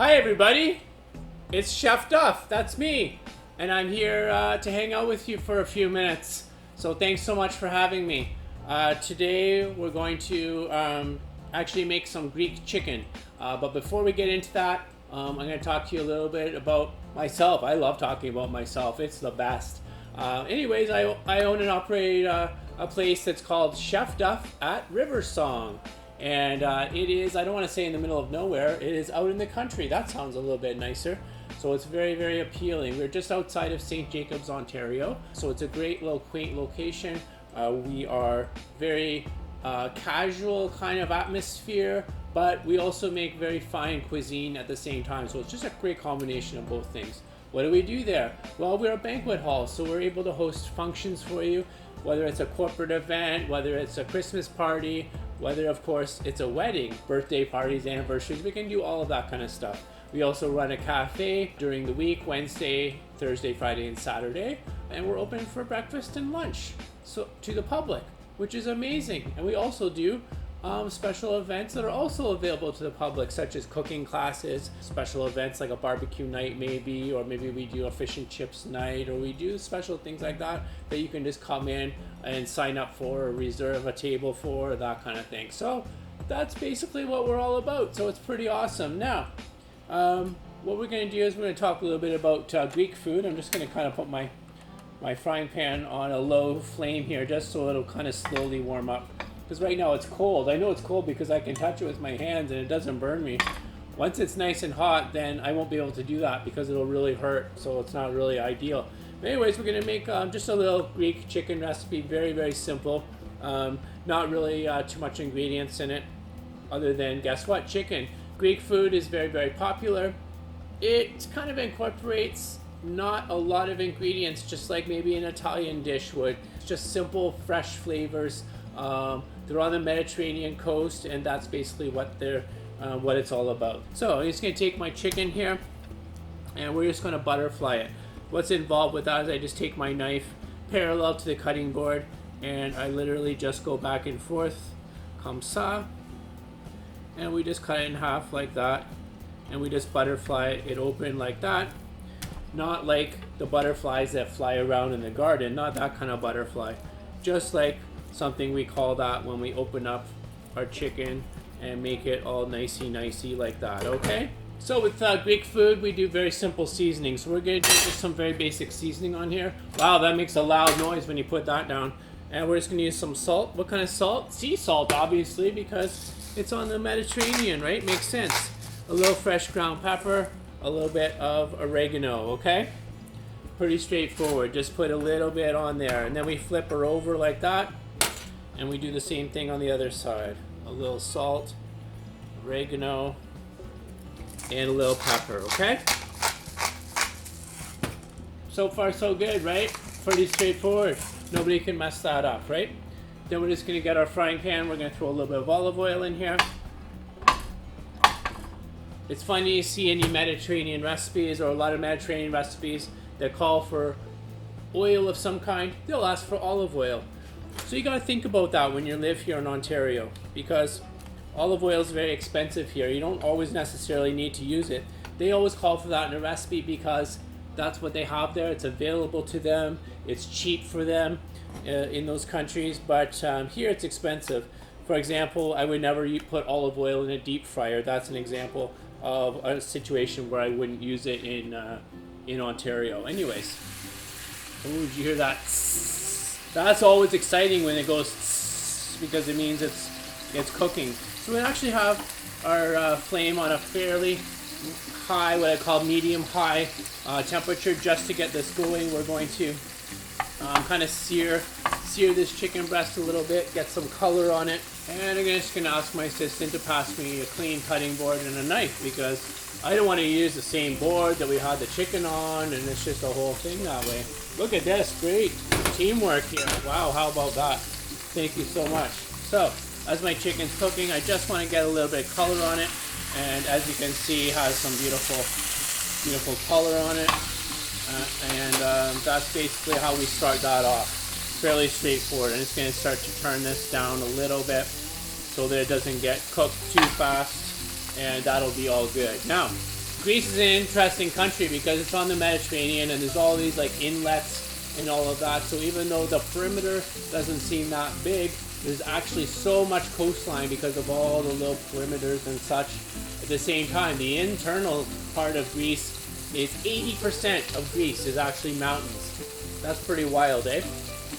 Hi everybody, it's Chef Duff, that's me, and I'm here to hang out with you for a few minutes. So thanks so much for having me. Today we're going to actually make some Greek chicken. But before we get into that, I'm going to talk to you a little bit about myself. I love talking about myself, it's the best. Anyways, I own and operate a place that's called Chef Duff at RiverSong. And it is, I don't want to say in the middle of nowhere, it is out in the country. That sounds a little bit nicer. So it's very, very appealing. We're just outside of St. Jacobs, Ontario. So it's a great little quaint location. We are very casual kind of atmosphere, but we also make very fine cuisine at the same time. So it's just a great combination of both things. What do we do there? Well, we're a banquet hall, so we're able to host functions for you, whether it's a corporate event, whether it's a Christmas party, whether of course it's a wedding, birthday parties, anniversaries. We can do all of that kind of stuff. We also run a cafe during the week, Wednesday, Thursday, Friday, and Saturday, and we're open for breakfast and lunch so to the public, which is amazing. And we also do special events that are also available to the public, such as cooking classes, special events like a barbecue night maybe, or maybe we do a fish and chips night, or we do special things like that that you can just come in and sign up for or reserve a table for, that kind of thing. So that's basically what we're all about. So it's pretty awesome. Now, what we're going to do is we're going to talk a little bit about Greek food. I'm just going to kind of put my frying pan on a low flame here just so it'll kind of slowly warm up. Because right now it's cold. I know it's cold because I can touch it with my hands and it doesn't burn me. Once it's nice and hot, then I won't be able to do that because it'll really hurt. So it's not really ideal. But anyways, we're going to make just a little Greek chicken recipe. Very, very simple. Not really too much ingredients in it other than, guess what? Chicken. Greek food is very, very popular. It kind of incorporates not a lot of ingredients, just like maybe an Italian dish would. It's just simple, fresh flavors. They're on the Mediterranean coast, and that's basically what it's all about. So I'm just going to take my chicken here, and we're just going to butterfly it. What's involved with that is I just take my knife parallel to the cutting board, and I literally just go back and forth, comme ça, and we just cut it in half like that, and we just butterfly it open like that. Not like the butterflies that fly around in the garden, not that kind of butterfly, just like something we call that when we open up our chicken and make it all nicey like that, okay? So with Greek food, we do very simple seasoning. So we're going to do just some very basic seasoning on here. Wow, that makes a loud noise when you put that down. And we're just going to use some salt. What kind of salt? Sea salt, obviously, because it's on the Mediterranean, right? Makes sense. A little fresh ground pepper, a little bit of oregano, okay? Pretty straightforward. Just put a little bit on there. And then we flip her over like that. And we do the same thing on the other side. A little salt, oregano, and a little pepper, okay? So far so good, right? Pretty straightforward. Nobody can mess that up, right? Then we're just gonna get our frying pan. We're gonna throw a little bit of olive oil in here. It's funny you see any Mediterranean recipes or a lot of Mediterranean recipes that call for oil of some kind. They'll ask for olive oil. So you got to think about that when you live here in Ontario, because olive oil is very expensive here. You don't always necessarily need to use it. They always call for that in a recipe because that's what they have there. It's available to them. It's cheap for them in those countries, but here it's expensive. For example, I would never put olive oil in a deep fryer. That's an example of a situation where I wouldn't use it in Ontario. Anyways, oh, did you hear that? That's always exciting when it goes because it means it's cooking. So we actually have our flame on a fairly high, what I call medium-high temperature, just to get this going. We're going to kind of sear this chicken breast a little bit, get some color on it, and I'm just going to ask my assistant to pass me a clean cutting board and a knife because I don't want to use the same board that we had the chicken on, and it's just a whole thing that way. Look at this, great teamwork here. Wow, how about that? Thank you so much. So, as my chicken's cooking, I just want to get a little bit of color on it, and as you can see, it has some beautiful color on it, and that's basically how we start that off. Fairly straightforward. I'm just going to start to turn this down a little bit so that it doesn't get cooked too fast, and that'll be all good. Now, Greece is an interesting country because it's on the Mediterranean and there's all these like inlets and all of that. So even though the perimeter doesn't seem that big, there's actually so much coastline because of all the little perimeters and such. At the same time, the internal part of Greece is 80% of Greece is actually mountains. That's pretty wild, eh?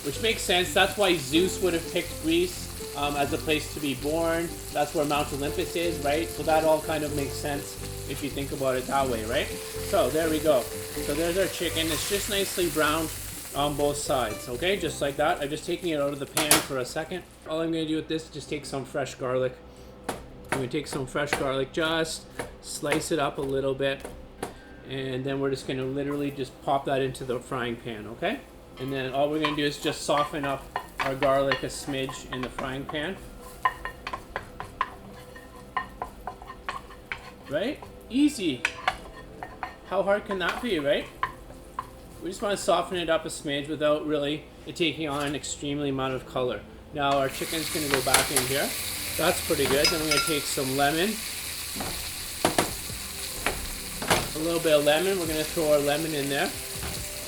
Which makes sense. That's why Zeus would have picked Greece as a place to be born. That's where Mount Olympus is, right? So that all kind of makes sense if you think about it that way, right? So there we go. So there's our chicken. It's just nicely browned on both sides, okay? Just like that. I'm just taking it out of the pan for a second. All I'm gonna do with this is just take some fresh garlic. I'm gonna take some fresh garlic, just slice it up a little bit, and then we're just gonna literally just pop that into the frying pan, okay? And then all we're gonna do is just soften up our garlic a smidge in the frying pan. Right? Easy. How hard can that be, right? We just want to soften it up a smidge without really it taking on an extremely amount of color. Now our chicken's going to go back in here. That's pretty good. Then we're going to take some lemon. A little bit of lemon. We're going to throw our lemon in there.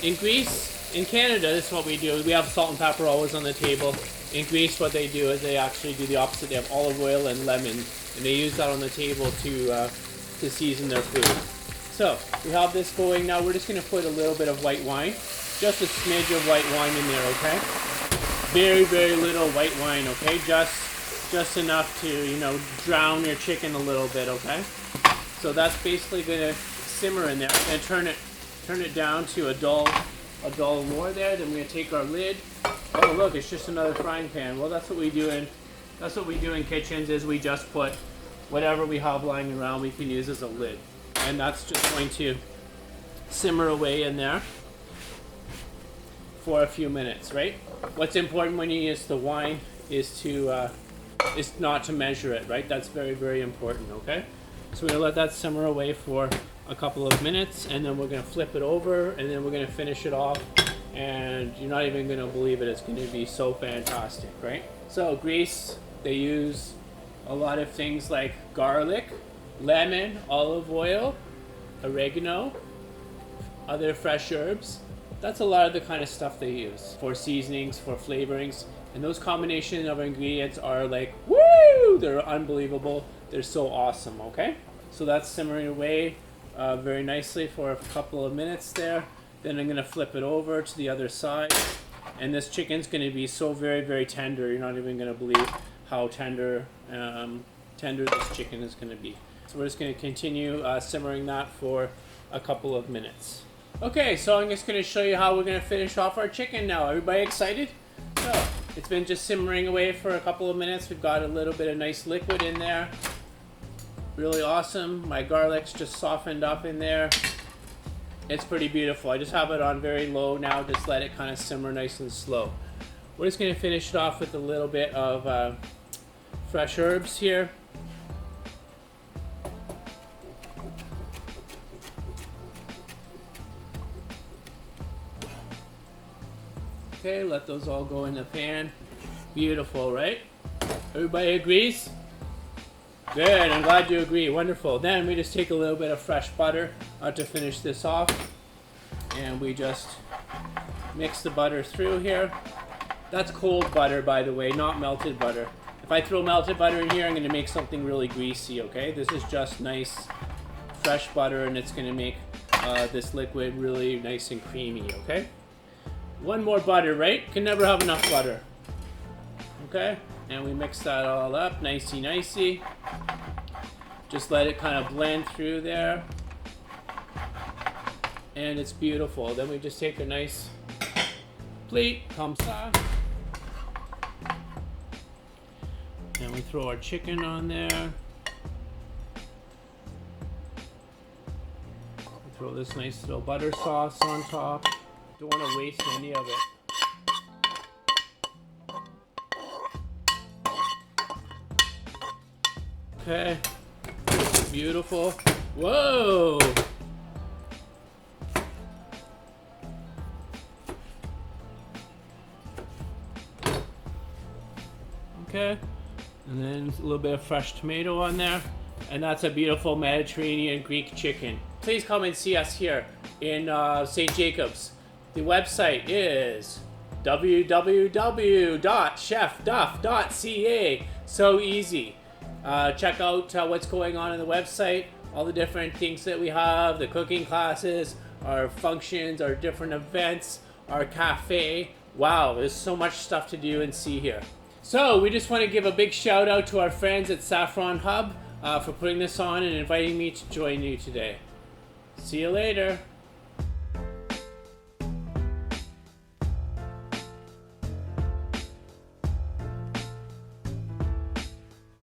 In Greece, in Canada, this is what we do. We have salt and pepper always on the table. In Greece, what they do is they actually do the opposite. They have olive oil and lemon, and they use that on the table to season their food. So we have this going. Now we're just going to put a little bit of white wine, just a smidge of white wine in there, okay? Very, very little white wine, okay? Just enough to, you know, drown your chicken a little bit, okay? So that's basically going to simmer in there, and turn it down to a dull roar there. Then we're going to take our lid. Oh look, it's just another frying pan. Well, that's what we do in kitchens, is we just put whatever we have lying around we can use as a lid. And that's just going to simmer away in there for a few minutes, right? What's important when you use the wine is not to measure it, right? That's very, very important, okay? So we're gonna let that simmer away for a couple of minutes, and then we're gonna flip it over, and then we're gonna finish it off, and you're not even gonna believe it. It's gonna be so fantastic, right? So Greece, they use a lot of things like garlic, lemon, olive oil, oregano, other fresh herbs. That's a lot of the kind of stuff they use for seasonings, for flavorings. And those combination of ingredients are like, woo! They're unbelievable. They're so awesome, okay? So that's simmering away very nicely for a couple of minutes there. Then I'm gonna flip it over to the other side. And this chicken's gonna be so very, very tender. You're not even gonna believe how tender this chicken is gonna be. So we're just going to continue simmering that for a couple of minutes. Okay, so I'm just going to show you how we're going to finish off our chicken now. Everybody excited? So it's been just simmering away for a couple of minutes. We've got a little bit of nice liquid in there. Really awesome. My garlic's just softened up in there. It's pretty beautiful. I just have it on very low now. Just let it kind of simmer nice and slow. We're just going to finish it off with a little bit of fresh herbs here. Okay, let those all go in the pan. Beautiful, right? Everybody agrees? Good, I'm glad you agree. Wonderful. Then we just take a little bit of fresh butter to finish this off. And we just mix the butter through here. That's cold butter, by the way, not melted butter. If I throw melted butter in here, I'm going to make something really greasy, okay? This is just nice, fresh butter, and it's going to make this liquid really nice and creamy, okay? One more butter, right? Can never have enough butter. Okay? And we mix that all up, nicey. Just let it kind of blend through there. And it's beautiful. Then we just take a nice plate, comme ça. And we throw our chicken on there. We throw this nice little butter sauce on top. Don't want to waste any of it. Okay. Beautiful. Whoa! Okay. And then a little bit of fresh tomato on there. and that's a beautiful Mediterranean Greek chicken. Please come and see us here in St. Jacobs. The website is www.chefduff.ca. So easy. Check out what's going on the website, all the different things that we have, the cooking classes, our functions, our different events, our cafe. Wow, there's so much stuff to do and see here. So we just want to give a big shout out to our friends at Saffron Hub for putting this on and inviting me to join you today. See you later.